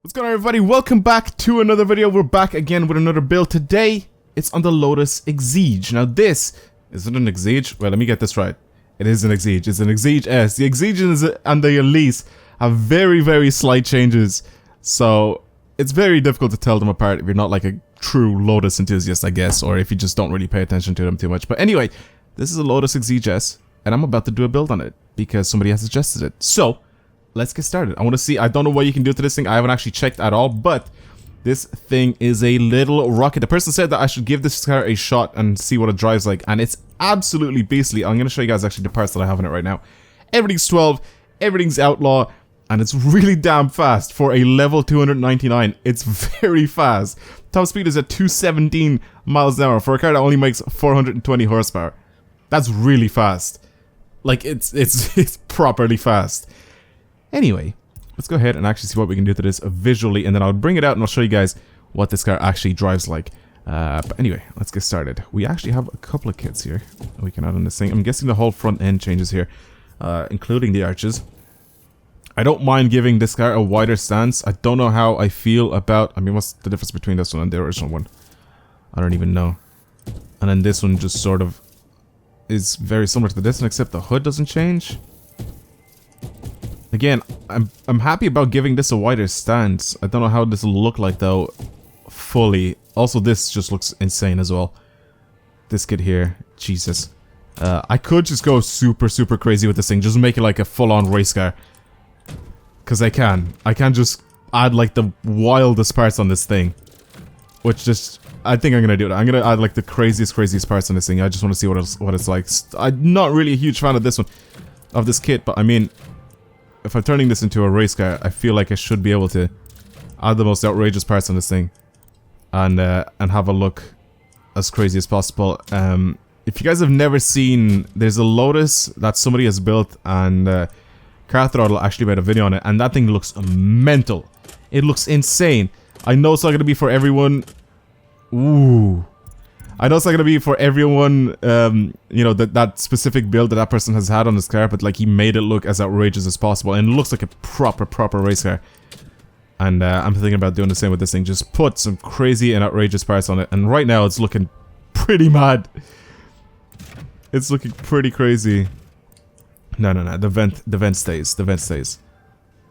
What's going on, everybody? Welcome back to another video. We're back again with another build. Today, it's on the Lotus Exige. Now this, is it an Exige? Well, let me get this right. It is an Exige. It's an Exige S. The Exige and the Elise have very slight changes. So, it's very difficult to tell them apart if you're not like a true Lotus enthusiast, I guess. Or if you just don't really pay attention to them too much. But anyway, this is a Lotus Exige S. And I'm about to do a build on it. Because somebody has suggested it. So, let's get started. I want to see, I don't know what you can do to this thing. I haven't actually checked at all, but this thing is a little rocket. The person said that I should give this car a shot and see what it drives like, and it's absolutely beastly. I'm going to show you guys actually the parts that I have in it right now. Everything's 12, everything's outlaw, and it's really damn fast for a level 299. It's very fast. Top speed is at 217 miles an hour for a car that only makes 420 horsepower. That's really fast. Like, it's properly fast. Anyway, let's go ahead and actually see what we can do to this visually, and then I'll bring it out and I'll show you guys what this car actually drives like. But anyway, let's get started. We actually have a couple of kits here we can add on this thing. I'm guessing the whole front end changes here, including the arches. I don't mind giving this car a wider stance. I don't know how I feel about... I mean, what's the difference between this one and the original one? I don't even know. And then this one just sort of is very similar to this one, except the hood doesn't change. Again, I'm happy about giving this a wider stance. I don't know how this will look like though, fully. Also, this just looks insane as well. This kid here, Jesus. I could just go super crazy with this thing, just make it like a full-on race car. Cause I can just add like the wildest parts on this thing. Which just, I think I'm gonna do it. I'm gonna add like the craziest parts on this thing. I just want to see what it's like. I'm not really a huge fan of this one, of this kit, but I mean, if I'm turning this into a race car, I feel like I should be able to add the most outrageous parts on this thing and have a look as crazy as possible. If you guys have never seen, there's a Lotus that somebody has built, and Car Throttle actually made a video on it, and that thing looks mental. It looks insane. I know it's not going to be for everyone. Ooh. I know it's not going to be for everyone, you know, that specific build that person has had on this car, but like he made it look as outrageous as possible, and it looks like a proper race car. And I'm thinking about doing the same with this thing, just put some crazy and outrageous parts on it, and right now it's looking pretty mad. It's looking pretty crazy. No, the vent stays.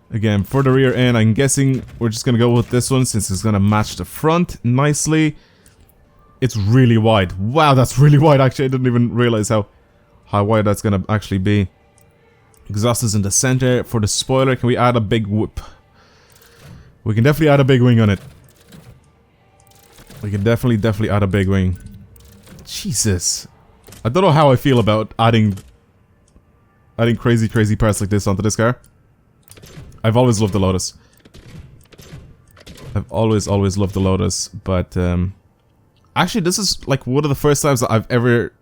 Again, for the rear end, I'm guessing we're just going to go with this one since it's going to match the front nicely. It's really wide. Wow, that's really wide. Actually, I didn't even realize how wide that's going to actually be. Exhaust is in the center. For the spoiler, can we add a big whoop? We can definitely add a big wing on it. We can definitely add a big wing. Jesus. I don't know how I feel about adding crazy parts like this onto this car. I've always loved the Lotus. I've always loved the Lotus, but actually, this is like one of the first times that I've ever,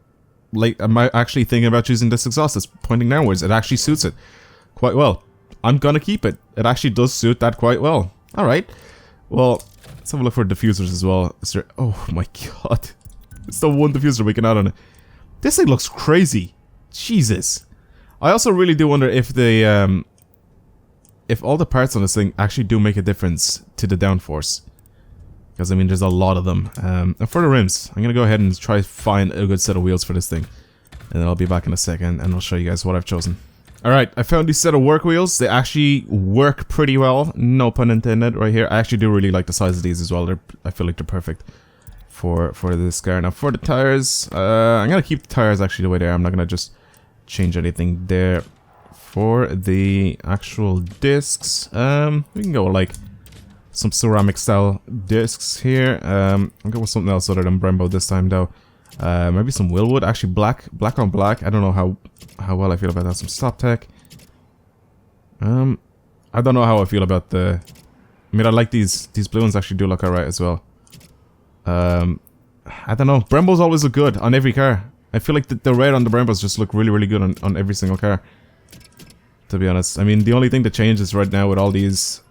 like, I'm actually thinking about choosing this exhaust. It's pointing downwards. It actually suits it quite well. I'm gonna keep it. It actually does suit that quite well. Alright. Well, let's have a look for diffusers as well. Is there, oh my god. It's the one diffuser we can add on it. This thing looks crazy. Jesus. I also really do wonder if the, if all the parts on this thing actually do make a difference to the downforce. Because, I mean, there's a lot of them. And for the rims, I'm going to go ahead and try to find a good set of wheels for this thing. And then I'll be back in a second and I'll show you guys what I've chosen. Alright, I found these set of work wheels. They actually work pretty well. No pun intended right here. I actually do really like the size of these as well. I feel like they're perfect for this car. Now, for the tires, I'm going to keep the tires actually the way they are. I'm not going to just change anything there. For the actual discs, we can go like some ceramic style discs here. I'll go with something else other than Brembo this time though. Maybe some Willwood, actually black on black. I don't know how well I feel about that. Some Stop Tech. I don't know how I feel about the... I mean, I like these blue ones actually do look alright as well. I don't know. Brembos always look good on every car. I feel like the red on the Brembos just look really good on every single car. To be honest. I mean, the only thing that changes right now with all these...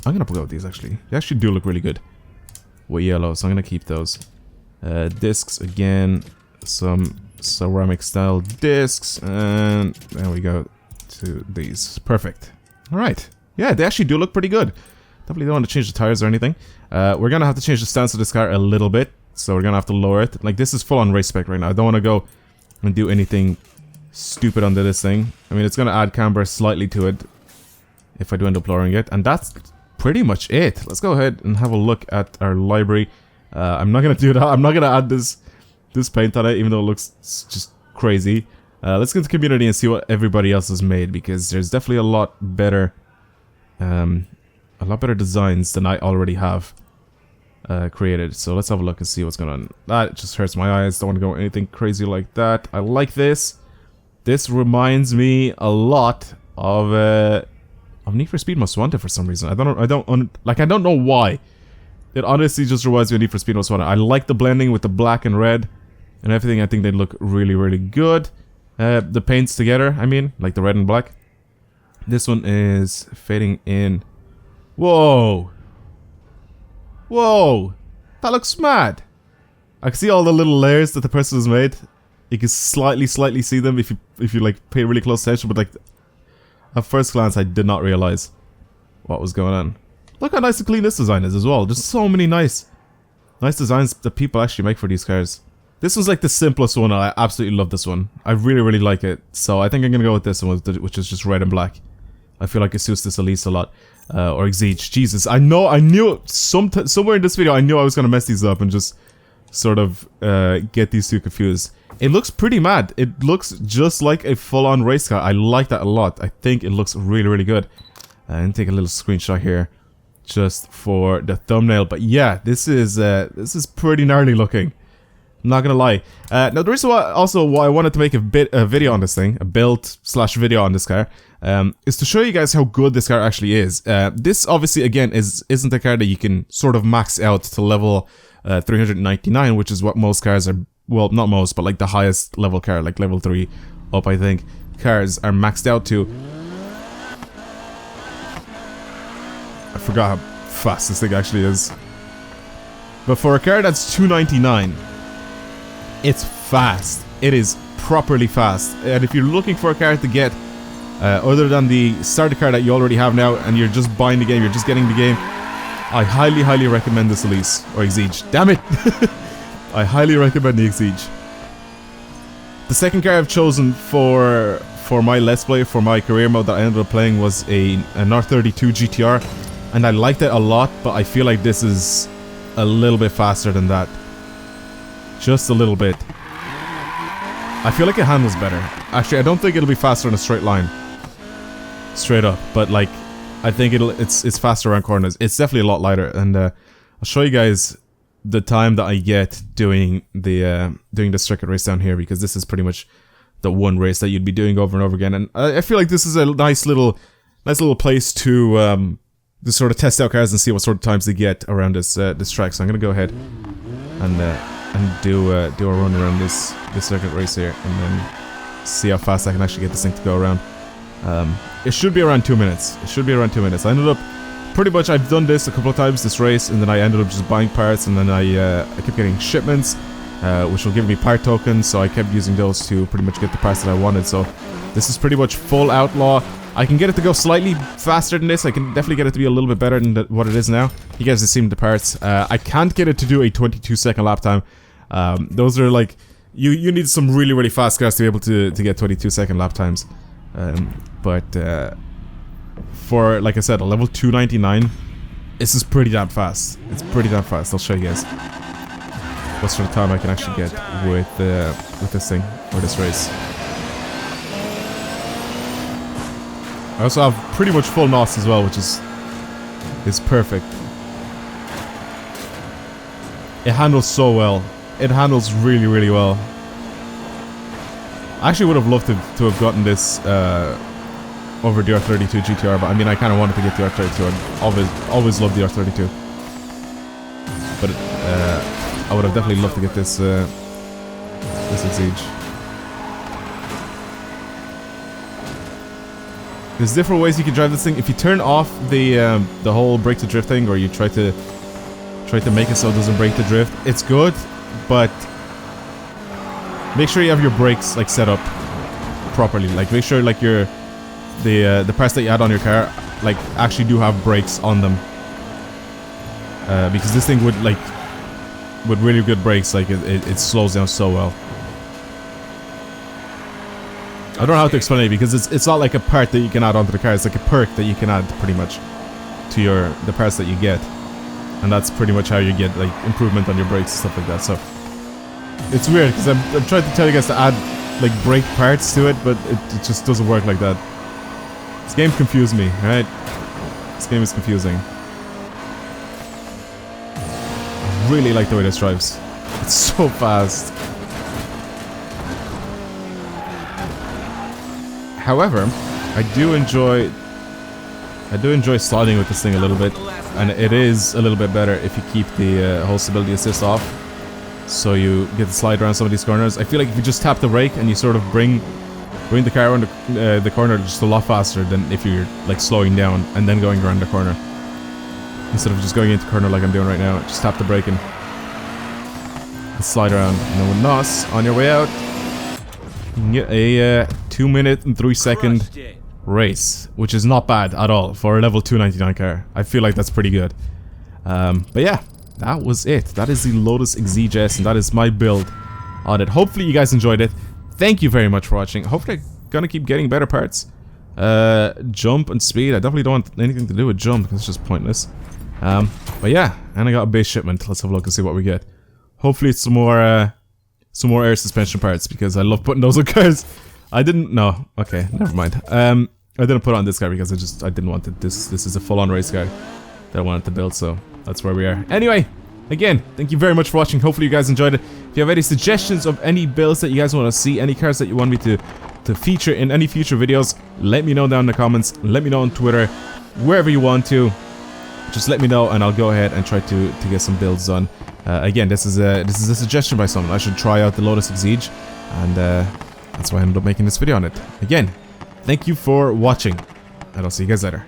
I'm gonna go with these actually. They actually do look really good with yellow, so I'm gonna keep those. Discs again. Some ceramic style discs. And there we go to these. Perfect. Alright. Yeah, they actually do look pretty good. Definitely don't want to change the tires or anything. We're gonna have to change the stance of this car a little bit, so we're gonna have to lower it. Like, this is full on race spec right now. I don't want to go and do anything stupid under this thing. I mean, it's gonna add camber slightly to it if I do end up lowering it, and that's pretty much it. Let's go ahead and have a look at our library. I'm not gonna do that. I'm not gonna add this paint on it, even though it looks just crazy. Let's get to the community and see what everybody else has made, because there's definitely a lot better designs than I already have created. So let's have a look and see what's going on. That just hurts my eyes. Don't want to go anything crazy like that. I like this. This reminds me a lot of Need for Speed Most Wanted for some reason. I don't know why. It honestly just reminds me of Need for Speed Most Wanted. I like the blending with the black and red and everything. I think they look really, really good. The paints together, I mean, like the red and black. This one is fading in. Whoa! Whoa! That looks mad! I can see all the little layers that the person has made. You can slightly see them if you like pay really close attention, but like at first glance I did not realize what was going on. Look how nice and clean this design is as well. There's so many nice designs that people actually make for these cars. This one's like the simplest one. I absolutely love this one. I really like it. So I think I'm gonna go with this one, which is just red and black. I feel like it suits this Elise a lot. Or Exige. Jesus, I knew somewhere in this video I knew I was gonna mess these up and just sort of get these two confused. It looks pretty mad. It looks just like a full-on race car. I like that a lot. I think it looks really good. And take a little screenshot here, just for the thumbnail. But yeah, this is pretty gnarly looking. I'm not gonna lie. Now the reason why I wanted to make a video on this thing, a build/video on this car, is to show you guys how good this car actually is. This obviously again isn't a car that you can sort of max out to level 399, which is what most cars are. Well, not most, but like the highest level car, like level 3 up, I think, cars are maxed out to. I forgot how fast this thing actually is. But for a car that's 299, it's fast. It is properly fast. And if you're looking for a car to get, other than the starter car that you already have now, and you're just buying the game, you're just getting the game, I highly recommend this Elise, or Exige. Damn it! I highly recommend the Exige. The second car I've chosen for my Let's Play, for my career mode that I ended up playing, was an R32 GTR. And I liked it a lot, but I feel like this is a little bit faster than that. Just a little bit. I feel like it handles better. Actually, I don't think it'll be faster in a straight line. Straight up. But like, I think it's faster around corners. It's definitely a lot lighter. And I'll show you guys the time that I get doing the circuit race down here, because this is pretty much the one race that you'd be doing over and over again. And I feel like this is a nice little place to sort of test out cars and see what sort of times they get around this track. So I'm gonna go ahead and do a run around this circuit race here, and then see how fast I can actually get this thing to go around. It should be around 2 minutes. It should be around 2 minutes. I ended up pretty much, I've done this a couple of times, this race, and then I ended up just buying parts, and then I kept getting shipments, which will give me part tokens, so I kept using those to pretty much get the parts that I wanted. So this is pretty much full outlaw. I can get it to go slightly faster than this. I can definitely get it to be a little bit better than what it is now. You guys have seen the parts. I can't get it to do a 22-second lap time. Those are like, you need some really fast cars to be able to get 22-second lap times. But for, like I said, a level 299, this is pretty damn fast. It's pretty damn fast. I'll show you guys what sort of time I can actually get with this thing, or this race. I also have pretty much full NOS as well, which is perfect. It handles so well. It handles really well. I actually would have loved to have gotten this over the R32 GTR, but I mean, I kind of wanted to get the R32. I always loved the R32. But I would have definitely loved to get this Exige. There's different ways you can drive this thing. If you turn off the whole brake to drift thing, or you try to make it so it doesn't brake to drift, it's good, but make sure you have your brakes like set up properly. Like, make sure like the parts that you add on your car like actually do have brakes on them, because this thing would like, with really good brakes, like it slows down so well. I don't know how to explain it because it's not like a part that you can add onto the car. It's like a perk that you can add pretty much to the parts that you get, and that's pretty much how you get like improvement on your brakes and stuff like that. So it's weird because I'm trying to tell you guys to add like brake parts to it, but it just doesn't work like that. This game confused me, right? This game is confusing. I really like the way this drives. It's so fast. However, I do enjoy sliding with this thing a little bit, and it is a little bit better if you keep the whole stability assist off, so you get to slide around some of these corners. I feel like if you just tap the brake and you sort of bring the car around the corner just a lot faster than if you're like slowing down and then going around the corner. Instead of just going into the corner like I'm doing right now, just tap the brake and slide around. And then with NOS, on your way out, you can get a 2 minute and 3 second race, which is not bad at all for a level 299 car. I feel like that's pretty good. But yeah, that was it. That is the Lotus Exige, and that is my build on it. Hopefully you guys enjoyed it. Thank you very much for watching. Hopefully I'm gonna keep getting better parts. Jump and speed, I definitely don't want anything to do with jump because it's just pointless. But yeah, and I got a base shipment. Let's have a look and see what we get. Hopefully it's some more air suspension parts, because I love putting those on cars. I didn't, no, okay, never mind. I didn't put it on this car because I didn't want it. This is a full-on race car that I wanted to build, so that's where we are. Anyway, again, thank you very much for watching. Hopefully you guys enjoyed it. If you have any suggestions of any builds that you guys want to see, any cars that you want me to feature in any future videos, let me know down in the comments. Let me know on Twitter, wherever you want to. Just let me know and I'll go ahead and try to get some builds done. Again, this is a suggestion by someone. I should try out the Lotus Exige, and that's why I ended up making this video on it. Again, thank you for watching, and I'll see you guys later.